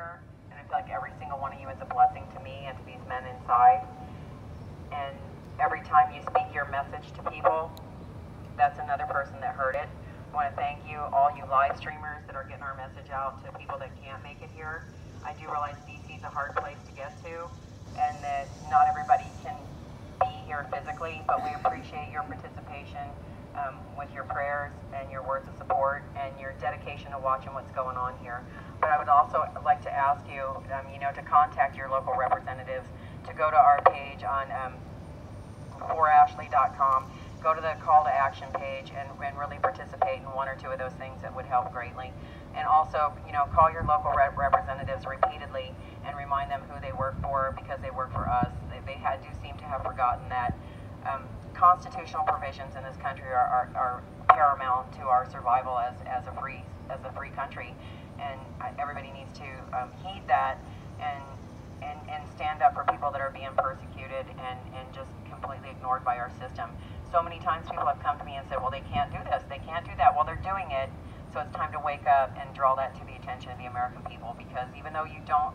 here, and I feel like every single one of you is a blessing to me and to these men inside. And every time you speak your message to people, that's another person that heard it. I want to thank you, all you live streamers that are getting our message out to people that can't make it here. I do realize DC is a hard place to get to, and that not everybody can be here physically, but we appreciate your participation with your prayers and your words of support and your dedication to watching what's going on here. But I would also like to ask you, to contact your local representatives, to go to our page on forashley.com. Go to the call to action page and really participate in one or two of those things that would help greatly. And also, call your local representatives repeatedly and remind them who they work for, because they work for us. They do seem to have forgotten that constitutional provisions in this country are paramount to our survival as a free country, and everybody needs to heed that and stand up for people that are being persecuted and just completely ignored by our system. So many times people have come to me and said, well, they can't do this, they can't do that. Well, they're doing it, so it's time to wake up and draw that to the attention of the American people, because even though you don't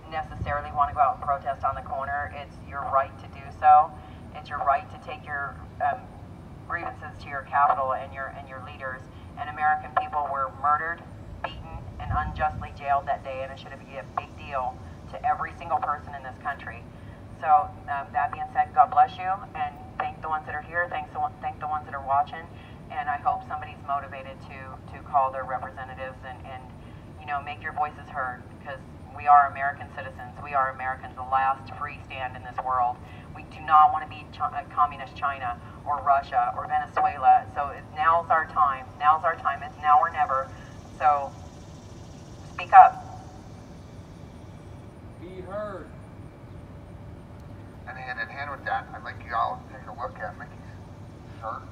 necessarily want to go out and protest on the corner, it's your right to do so. It's your right to take your grievances to your capital and your leaders. And American people were murdered, beaten, and unjustly jailed that day, and it should be a big deal to every single person in this country. So that being said, God bless you, and thank the ones that are here, thank the ones that are watching, and I hope somebody's motivated to call their representatives and make your voices heard, because we are American citizens. We are Americans, the last free stand in this world. We do not want to be communist China or Russia or Venezuela. So now's our time. Now's our time. It's now or never. So speak up. Be heard. And hand in hand with that, I'd like you all to take a look at Mickey's shirt.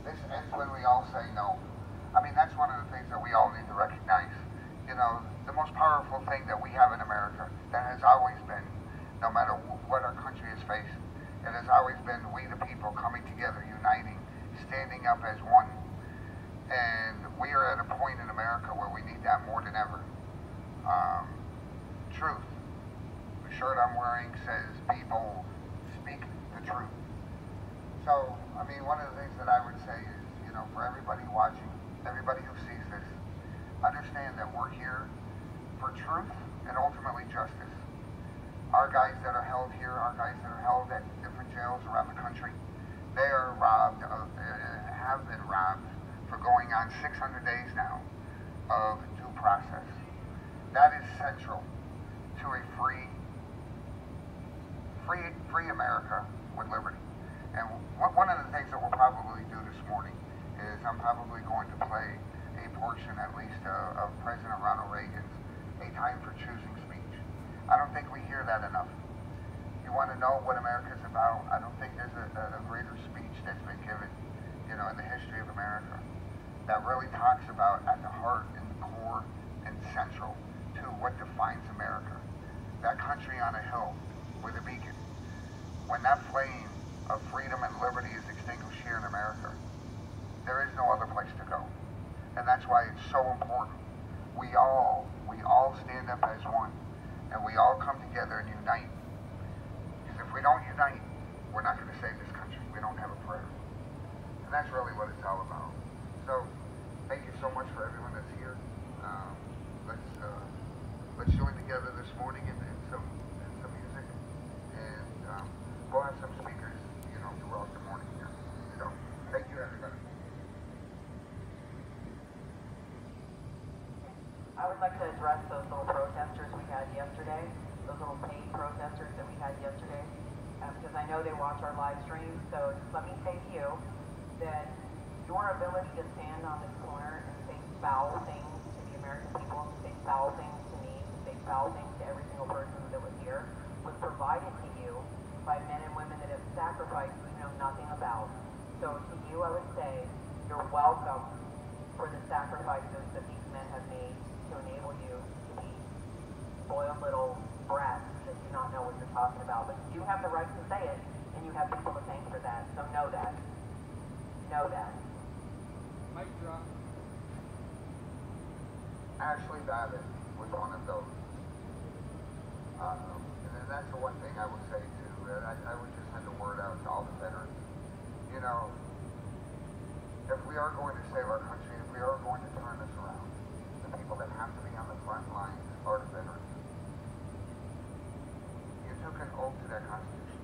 This ends when we all say no. I mean, that's one of the things that we all need to recognize. The most powerful thing that we have in America, that has always been, no matter what our country has faced, it has always been we the people coming together, uniting, standing up as one. And we are at a point in America where we need that more than ever. Truth. The shirt I'm wearing says, be bold, speak the truth. So, I mean, one of the things that I would say is, for everybody watching, everybody who sees this, understand that we're here for truth and ultimately justice. Our guys that are held here, our guys that are held at different jails around the country, they are robbed, have been robbed for going on 600 days now of due process. That is central to a free America with liberty. And one of the things that we'll probably do this morning is I'm probably going to play a portion, at least, of President Ronald Reagan's A Time for Choosing speech. I don't think we hear that enough. You want to know what America's about? I don't think there's a greater speech that's been given, in the history of America that really talks about at the heart and the core and central to what defines America. That country on a hill with a beacon. When that flame of freedom and liberty is extinguished here in America, there is no other place to go. And that's why it's so important. We all stand up as one, and we all come together and unite. Because if we don't unite, we're not going to save this country. We don't have a prayer. And that's really what it's all about. So, thank you so much for everyone that's here. Let's join together this morning in some music, and we'll have some speakers, throughout the morning here. So, thank you, everybody. I would like to address those little protesters we had yesterday, those little paid protesters that we had yesterday, because I know they watch our live stream. So just let me say to you that your ability to stand on this corner and say foul things to the American people, to say foul things to me, to say foul things to every single person that was here, was provided to you by men and women that have sacrificed you know nothing about. So to you, I would say, you're welcome for the sacrifices that these men have made to enable you to be spoiled little brats that do not know what you're talking about. But you do have the right to say it, and you have people to thank for that. So know that. Know that. Mic drop. Ashley Babbitt was one of those. that Constitution,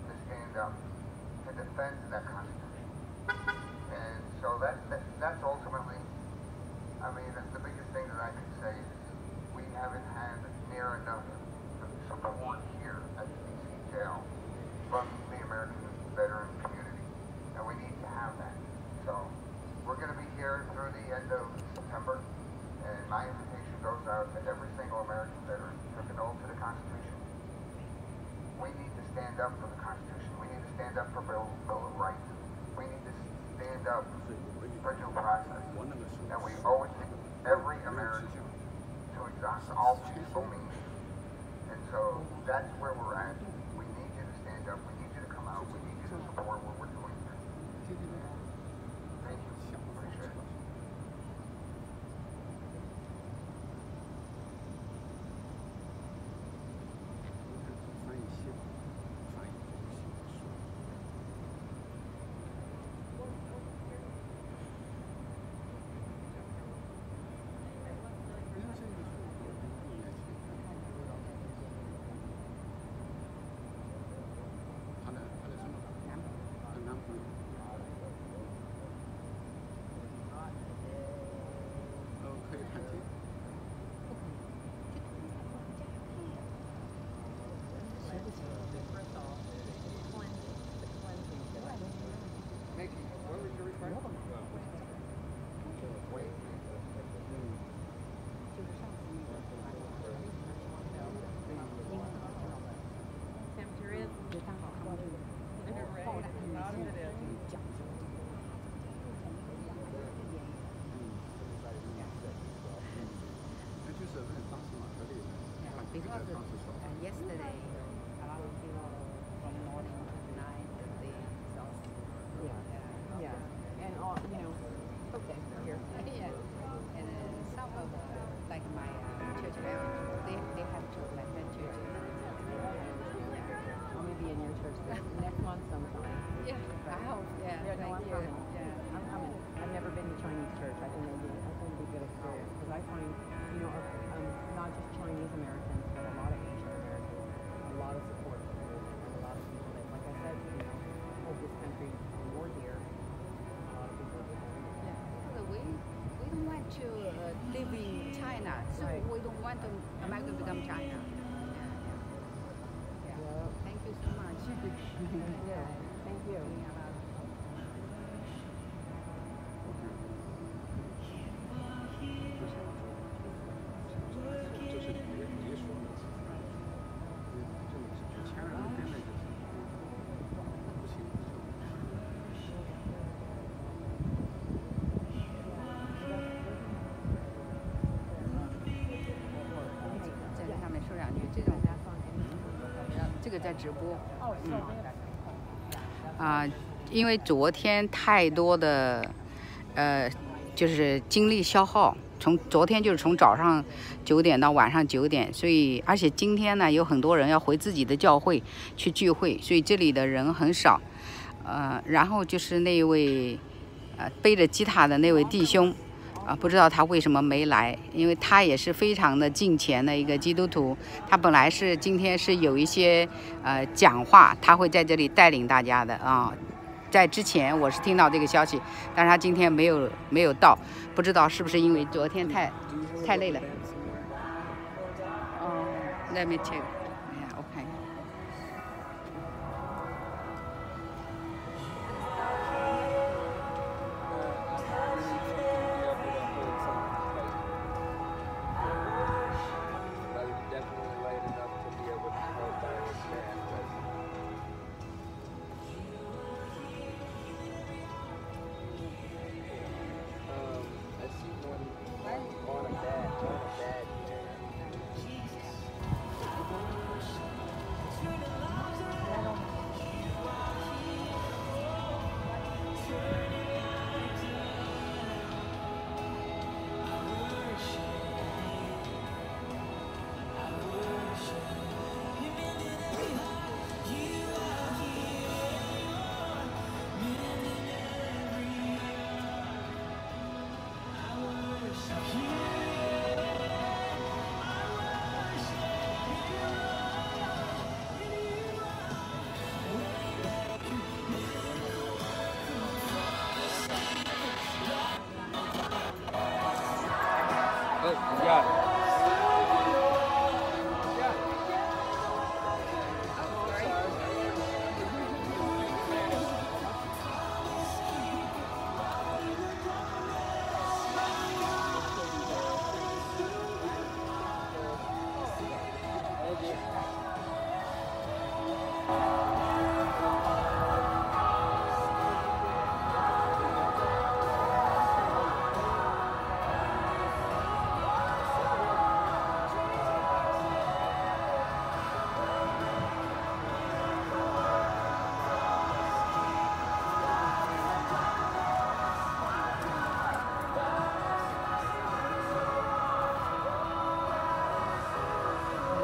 to stand up, to defend that Constitution. And so that's ultimately, I mean, the biggest thing that I can say is we haven't had near enough support here at the DC jail from the American veteran community, and we need to have that. So we're going to be here through the end of September, and my invitation goes out to every single American veteran who took an oath to the Constitution. We need to stand up for the Constitution. We need to stand up for Bill of Rights. We need to stand up for due process. And we owe it to every American to exhaust all peaceful means. And so that's where we're at. We need you to stand up. We need you to come out. We need you to support what we're doing here. Thank you. Appreciate it. Because yesterday, a lot of people from morning to night, they exhausted. Yeah. And all, okay, here. Yeah. And then some of like my church family, they have church, like men church. Or maybe in your church next month sometime. Yeah, I hope. Yeah, Yeah, no, I'm thank you. coming. Yeah. I'm coming. I've never been to Chinese church. I think it'd be a good experience because I find, not just Chinese Americans, but a lot of Asian Americans, a lot of support and a lot of people that, like I said, hold this country more dear. A lot of people. Yeah. So we don't want to live in China, so Right. we don't want to America become China. Yeah. Thank you so much. Yeah. Thank you.这个在直播。因为昨天太多的就是精力消耗，从昨天就是从早上9点到晚上9点，所以而且今天呢有很多人要回自己的教会去聚会，所以这里的人很少。然后就是那位背着吉他的那位弟兄。不知道他为什么没来，因为他也是非常的敬虔的一个基督徒。他本来是今天是有一些讲话，他会在这里带领大家的啊。在之前我是听到这个消息，但是他今天没有到，不知道是不是因为昨天太累了。Let me check. Yeah, okay.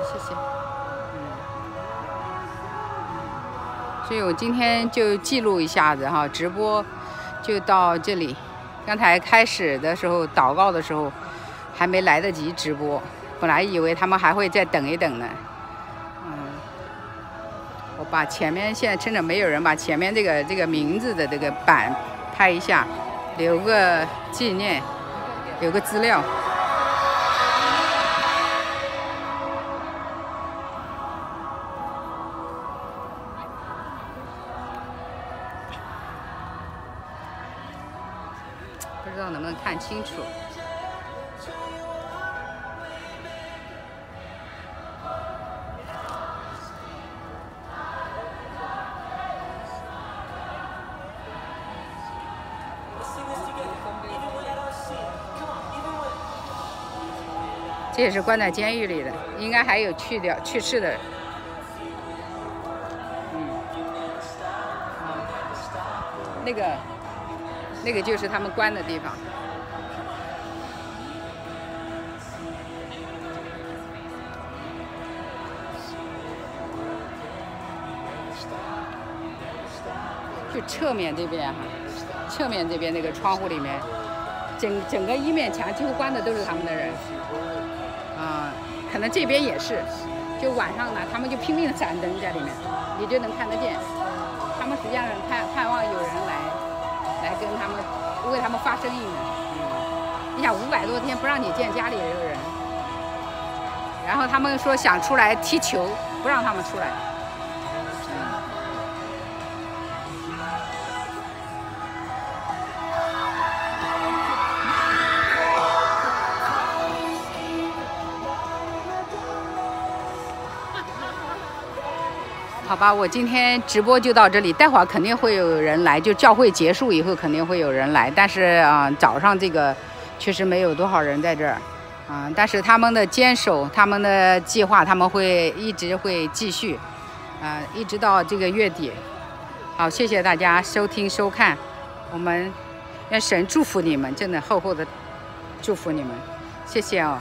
谢谢。所以我今天就记录一下子哈，直播就到这里。刚才开始的时候祷告的时候还没来得及直播，本来以为他们还会再等一等呢。我把前面现在趁着没有人，把前面这个名字的这个板拍一下，留个纪念，留个资料。不知道能不能看清楚。这也是关在监狱里的，应该还有去世的。那个就是他们关的地方。就侧面这边哈，侧面这边那个窗户里面，整个一面墙几乎关的都是他们的人。可能这边也是，就晚上呢，他们就拼命的闪灯在里面，你就能看得见。他们实际上盼望有人来跟他们为他们发声音呢。你想500多天不让你见家里的人，然后他们说想出来踢球，不让他们出来。好吧，我今天直播就到这里，待会儿肯定会有人来，就教会结束以后肯定会有人来，但是早上这个确实没有多少人在这儿，但是他们的坚守，他们的计划，他们会一直会继续，一直到这个月底。好，谢谢大家收听收看，我们愿神祝福你们，真的厚厚的祝福你们，谢谢哦。